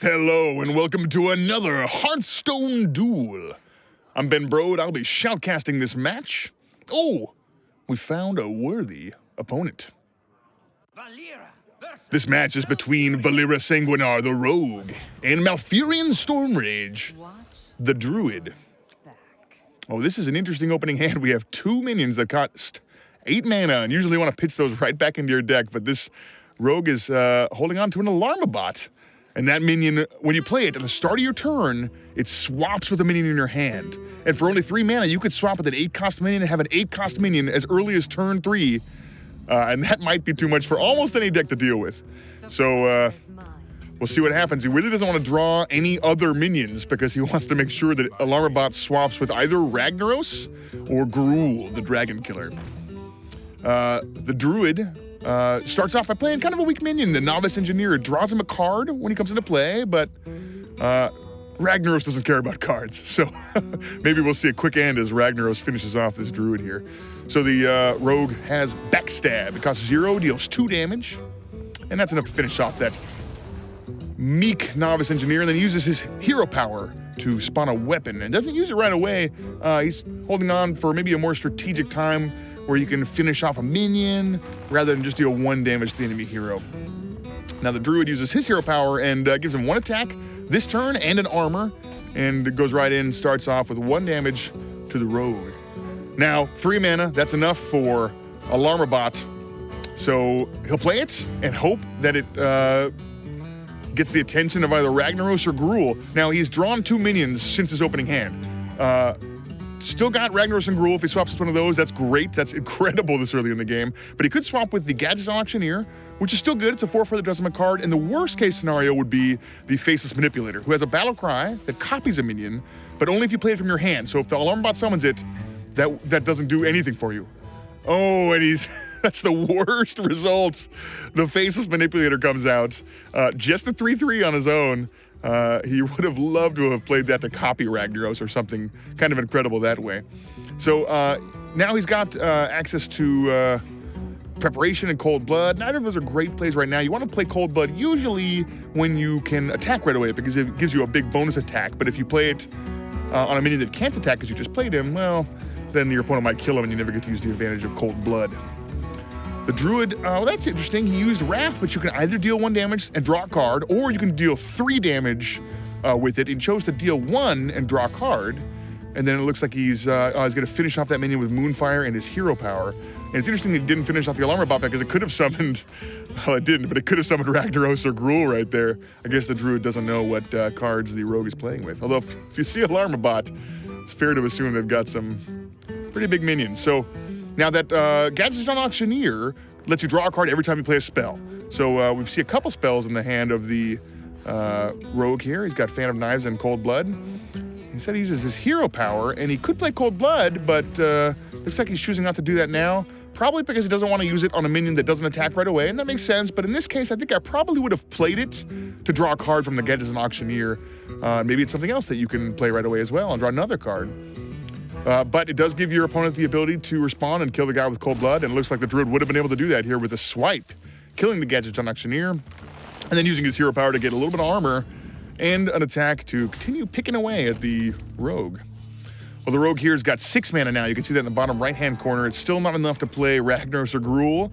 Hello and welcome to another Hearthstone duel. I'm Ben Brode. I'll be shoutcasting this match. Oh, we found a worthy opponent. This match is between Valera Sanguinar, the Rogue, and Malfurion Stormrage, the Druid. Oh, this is an interesting opening hand. We have two minions that cost 8 mana, and usually want to pitch those right back into your deck, but this Rogue is holding on to an Alarmabot. And that minion, when you play it at the start of your turn, it swaps with a minion in your hand. And for only 3 mana, you could swap with an 8-cost minion and have an 8-cost minion as early as turn 3. And that might be too much for almost any deck to deal with. So we'll see what happens. He really doesn't want to draw any other minions because he wants to make sure that Alarmabot swaps with either Ragnaros or Gruul, the Dragon Killer. The Druid starts off by playing kind of a weak minion. The Novice Engineer draws him a card when he comes into play, but Ragnaros doesn't care about cards. So maybe we'll see a quick end as Ragnaros finishes off this Druid here. So the Rogue has Backstab. It costs 0, deals 2 damage, and that's enough to finish off that meek Novice Engineer, and then uses his hero power to spawn a weapon, and doesn't use it right away. He's holding on for maybe a more strategic time where you can finish off a minion rather than just deal 1 damage to the enemy hero. Now the Druid uses his hero power and gives him 1 attack this turn and an armor, and it goes right in, starts off with 1 damage to the Rogue. Now, 3 mana, that's enough for Alarmabot, so he'll play it and hope that it gets the attention of either Ragnaros or Gruul. Now, he's drawn 2 minions since his opening hand. Still got Ragnaros and Gruul. If he swaps with one of those, that's great. That's incredible this early in the game. But he could swap with the Gadget Auctioneer, which is still good. It's a 4 for the doesn't card. And the worst case scenario would be the Faceless Manipulator, who has a battle cry that copies a minion, but only if you play it from your hand. So if the Alarmabot summons it, that doesn't do anything for you. Oh, and that's the worst result. The Faceless Manipulator comes out. Just a 3/3 on his own. He would have loved to have played that to copy Ragnaros or something kind of incredible that way. So now he's got access to Preparation and Cold Blood. Neither of those are great plays right now. You want to play Cold Blood usually when you can attack right away because it gives you a big bonus attack. But if you play it on a minion that can't attack because you just played him, well, then your opponent might kill him and you never get to use the advantage of Cold Blood. The Druid, that's interesting. He used Wrath, but you can either deal 1 damage and draw a card, or you can deal 3 damage with it. He chose to deal 1 and draw a card, and then it looks like he's going to finish off that minion with Moonfire and his hero power. And it's interesting that he didn't finish off the Alarmabot because it could have summoned, well, it didn't, but it could have summoned Ragnaros or Gruul right there. I guess the Druid doesn't know what cards the Rogue is playing with. Although if you see Alarmabot, it's fair to assume they've got some pretty big minions. So now that Gadget Auctioneer lets you draw a card every time you play a spell. So we see a couple spells in the hand of the Rogue here. He's got Fan of Knives and Cold Blood. He said he uses his hero power, and he could play Cold Blood, but looks like he's choosing not to do that now. Probably because he doesn't want to use it on a minion that doesn't attack right away, and that makes sense. But in this case, I think I probably would have played it to draw a card from the Gadget Auctioneer. Maybe it's something else that you can play right away as well and draw another card. But it does give your opponent the ability to respond and kill the guy with Cold Blood, and it looks like the Druid would have been able to do that here with a swipe, killing the Gadget Auctioneer, and then using his hero power to get a little bit of armor and an attack to continue picking away at the Rogue. Well, the Rogue here has got 6 mana now. You can see that in the bottom right-hand corner. It's still not enough to play Ragnaros or Gruul.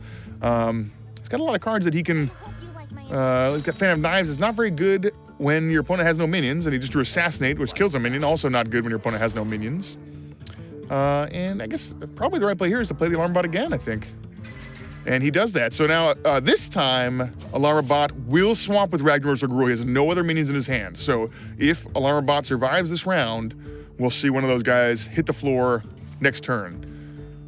He's got a lot of cards that he can... he's got Fan of Knives. It's not very good when your opponent has no minions, and he just drew Assassinate, which kills a minion. Also not good when your opponent has no minions. And I guess probably the right play here is to play the Alarmabot again, I think. And he does that. So now, this time, Alarmabot will swap with Ragnaros or Gruul. He has no other minions in his hand. So if Alarmabot survives this round, we'll see one of those guys hit the floor next turn.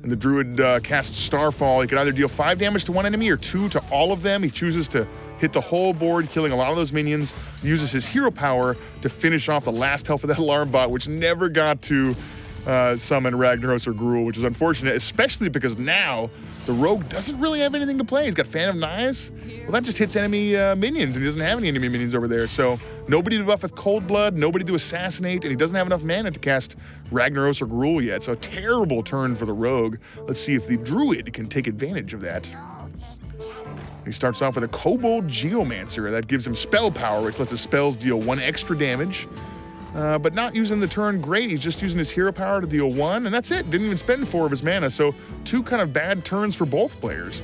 And the Druid casts Starfall. He can either deal 5 damage to one enemy or 2 to all of them. He chooses to hit the whole board, killing a lot of those minions. He uses his hero power to finish off the last health of that Alarmabot, which never got to summon Ragnaros or Gruul, which is unfortunate, especially because now the Rogue doesn't really have anything to play. He's got Fan of Knives. Well, that just hits enemy minions, and he doesn't have any enemy minions over there. So nobody to buff with Cold Blood, nobody to assassinate, and he doesn't have enough mana to cast Ragnaros or Gruul yet. So a terrible turn for the Rogue. Let's see if the Druid can take advantage of that. He starts off with a Kobold Geomancer. That gives him spell power, which lets his spells deal 1 extra damage. But not using the turn great. He's just using his hero power to deal 1, and that's it. Didn't even spend 4 of his mana, so 2 kind of bad turns for both players.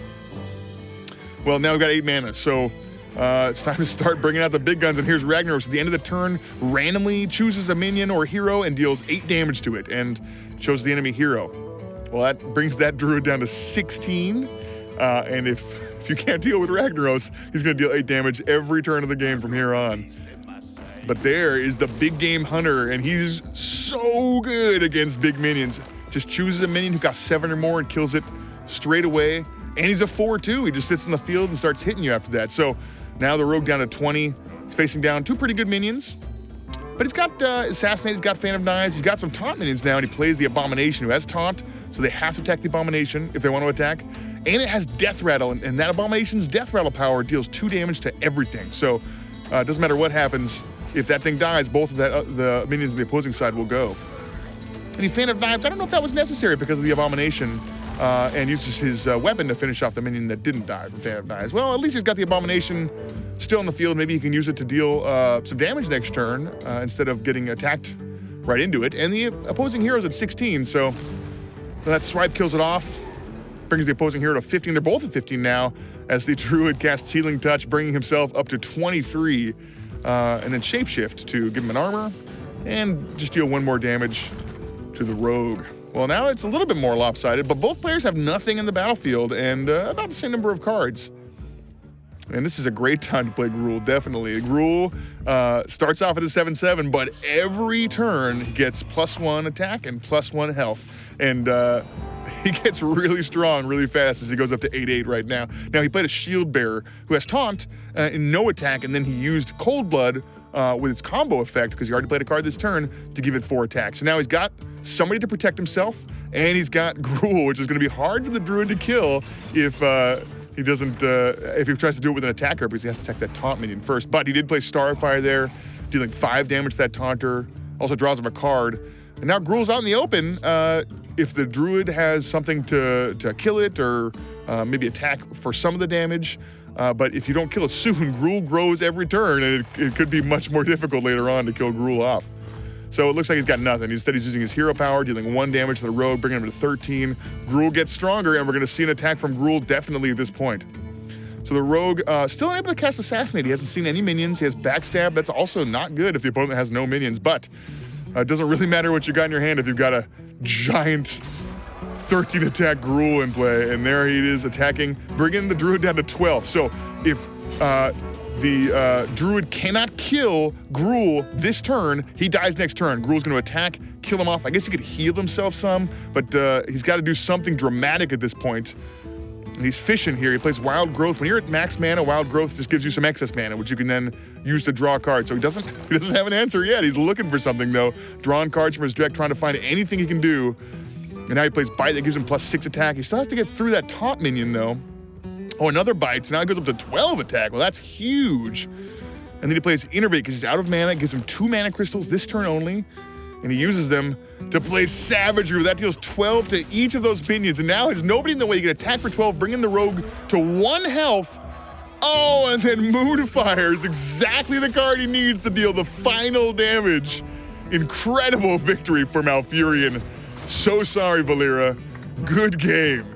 Well, now we've got 8 mana, so it's time to start bringing out the big guns, and here's Ragnaros. At the end of the turn, randomly chooses a minion or hero and deals 8 damage to it, and shows the enemy hero. Well, that brings that Druid down to 16, and if you can't deal with Ragnaros, he's going to deal 8 damage every turn of the game from here on. But there is the big game hunter, and he's so good against big minions. Just chooses a minion who got 7 or more and kills it straight away. And he's a 4-2. He just sits in the field and starts hitting you after that. So now the rogue down to 20. He's facing down 2 pretty good minions. But he's got Assassinate, he's got Fan of Knives, he's got some taunt minions now, and he plays the Abomination, who has taunt, so they have to attack the Abomination if they want to attack. And it has Death Rattle, and that Abomination's Death Rattle power deals 2 damage to everything. So it doesn't matter what happens. If that thing dies, both of the minions on the opposing side will go. And he Fan of Knives, I don't know if that was necessary because of the Abomination, and uses his weapon to finish off the minion that didn't die from Fan of Knives. Well, at least he's got the Abomination still in the field. Maybe he can use it to deal some damage next turn instead of getting attacked right into it. And the opposing hero's at 16, so that swipe kills it off, brings the opposing hero to 15. They're both at 15 now, as the Druid casts Healing Touch, bringing himself up to 23. And then Shapeshift to give him an armor and just deal 1 more damage to the rogue. Well, now it's a little bit more lopsided, but both players have nothing in the battlefield and about the same number of cards. And this is a great time to play Gruul, definitely. Gruul starts off at a 7-7, but every turn he gets +1 attack and +1 health. And he gets really strong really fast as he goes up to 8-8 right now. Now, he played a Shield Bearer who has Taunt and no attack, and then he used Cold Blood with its combo effect, because he already played a card this turn, to give it 4 attacks. So now he's got somebody to protect himself, and he's got Gruul, which is going to be hard for the Druid to kill if he doesn't, if he tries to do it with an attacker, because he has to attack that Taunt minion first. But he did play Starfire there, dealing 5 damage to that Taunter, also draws him a card. And now Gruul's out in the open. If the Druid has something to kill it, or maybe attack for some of the damage, but if you don't kill it soon, Gruul grows every turn, and it could be much more difficult later on to kill Gruul off. So it looks like he's got nothing. Instead, he's using his hero power, dealing 1 damage to the rogue, bringing him to 13. Gruul gets stronger, and we're going to see an attack from Gruul definitely at this point. So the rogue still unable to cast Assassinate. He hasn't seen any minions. He has Backstab. That's also not good if the opponent has no minions, but it doesn't really matter what you got in your hand if you've got a giant 13 attack Gruul in play, and there he is attacking, bringing the Druid down to 12. So if the Druid cannot kill Gruul this turn, he dies next turn. Gruul's going to attack, kill him off. I guess he could heal himself some, but he's got to do something dramatic at this point. And he's fishing here. He plays Wild Growth. When you're at max mana, Wild Growth just gives you some excess mana, which you can then use to draw a card. So he doesn't have an answer yet. He's looking for something, though. Drawing cards from his deck, trying to find anything he can do. And now he plays Bite that gives him +6 attack. He still has to get through that Taunt minion, though. Oh, another Bite. So now it goes up to 12 attack. Well, that's huge. And then he plays Innervate because he's out of mana. It gives him 2 mana crystals this turn only. And he uses them to play Savagery. That deals 12 to each of those minions. And now there's nobody in the way. You can attack for 12, bring in the rogue to 1 health. Oh, and then Moonfire is exactly the card he needs to deal the final damage. Incredible victory for Malfurion. So sorry, Valera. Good game.